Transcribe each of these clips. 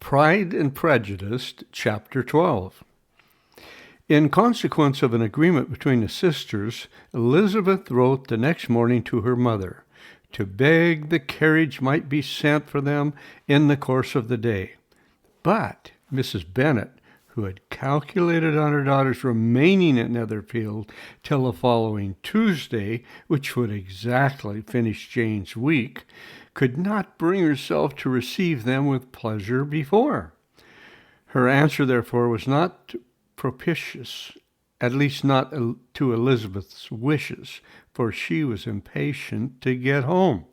Pride and Prejudice, Chapter 12. In consequence of an agreement between the sisters, Elizabeth wrote the next morning to her mother to beg the carriage might be sent for them in the course of the day. But Mrs. Bennet, who had calculated on her daughter's remaining at Netherfield till the following Tuesday, which would exactly finish Jane's week, could not bring herself to receive them with pleasure before. Her answer, therefore, was not propitious, at least not to Elizabeth's wishes, for she was impatient to get home.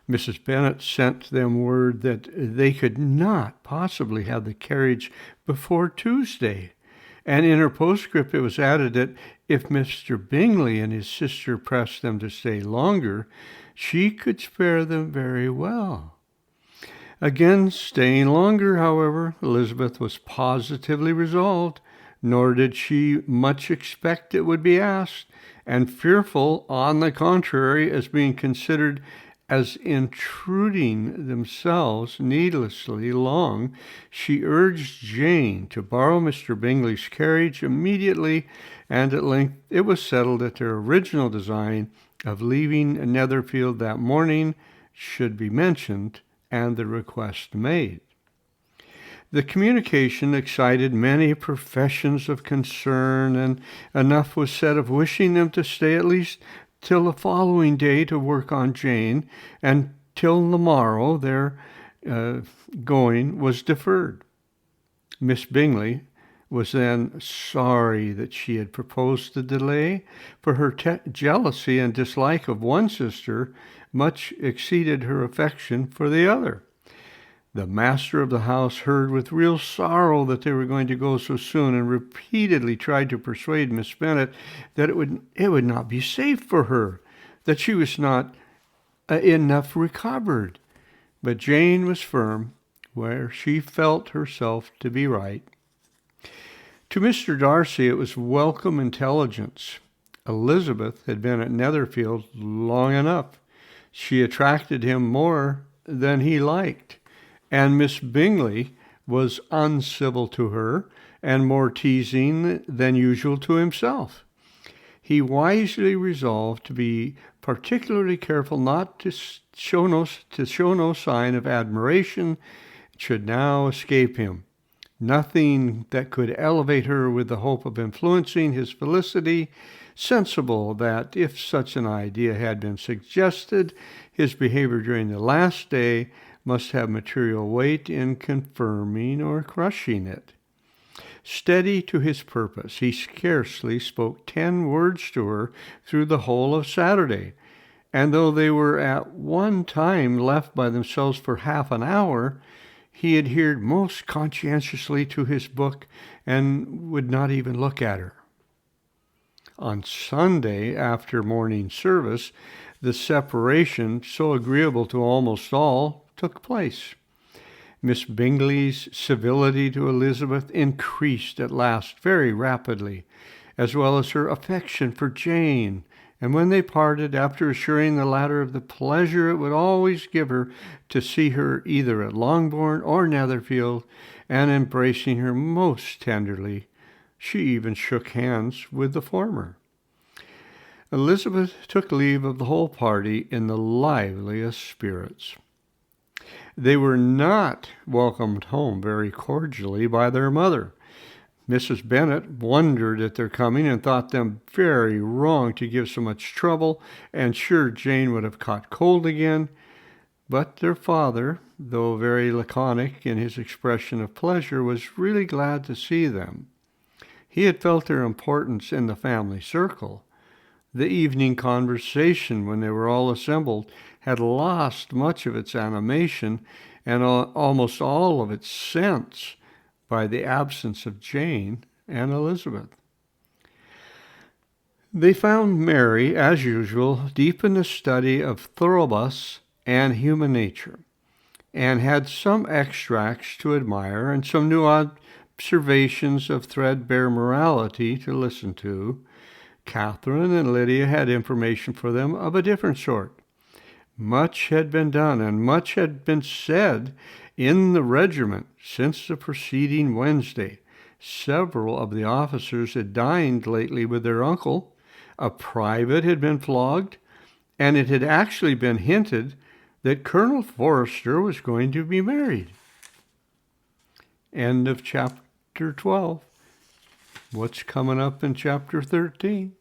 Mrs. Bennet sent them word that they could not possibly have the carriage before Tuesday, and in her postscript it was added that if Mr. Bingley and his sister pressed them to stay longer, she could spare them very well. Against staying longer, however, Elizabeth was positively resolved, nor did she much expect it would be asked, and fearful, on the contrary, as being considered as intruding themselves needlessly long, she urged Jane to borrow Mr. Bingley's carriage immediately, and at length it was settled that their original design of leaving Netherfield that morning should be mentioned and the request made. The communication excited many professions of concern, and enough was said of wishing them to stay at least till the following day to work on Jane, and till the morrow their going was deferred. Miss Bingley was then sorry that she had proposed the delay, for her jealousy and dislike of one sister much exceeded her affection for the other. The master of the house heard with real sorrow that they were going to go so soon, and repeatedly tried to persuade Miss Bennet that it would not be safe for her, that she was not enough recovered. But Jane was firm where she felt herself to be right. To Mr. Darcy it was welcome intelligence. Elizabeth had been at Netherfield long enough. She attracted him more than he liked, and Miss Bingley was uncivil to her and more teasing than usual to himself. He wisely resolved to be particularly careful not to show no sign of admiration should now escape him. Nothing that could elevate her with the hope of influencing his felicity, sensible that if such an idea had been suggested, his behavior during the last day must have material weight in confirming or crushing it. Steady to his purpose, he scarcely spoke 10 words to her through the whole of Saturday, and though they were at one time left by themselves for half an hour, he adhered most conscientiously to his book and would not even look at her. On Sunday, after morning service, the separation, so agreeable to almost all, took place. Miss Bingley's civility to Elizabeth increased at last very rapidly, as well as her affection for Jane, and when they parted, after assuring the latter of the pleasure it would always give her to see her either at Longbourn or Netherfield, and embracing her most tenderly, she even shook hands with the former. Elizabeth took leave of the whole party in the liveliest spirits. They were not welcomed home very cordially by their mother. Mrs. Bennet wondered at their coming and thought them very wrong to give so much trouble, and sure Jane would have caught cold again. But their father, though very laconic in his expression of pleasure, was really glad to see them. He had felt their importance in the family circle. The evening conversation, when they were all assembled, had lost much of its animation and almost all of its sense by the absence of Jane and Elizabeth. They found Mary, as usual, deep in the study of Thorebus and human nature, and had some extracts to admire and some new observations of threadbare morality to listen to. Catherine and Lydia had information for them of a different sort. Much had been done and much had been said in the regiment since the preceding Wednesday. Several of the officers had dined lately with their uncle. A private had been flogged, and it had actually been hinted that Colonel Forrester was going to be married. End of chapter 12. What's coming up in chapter 13?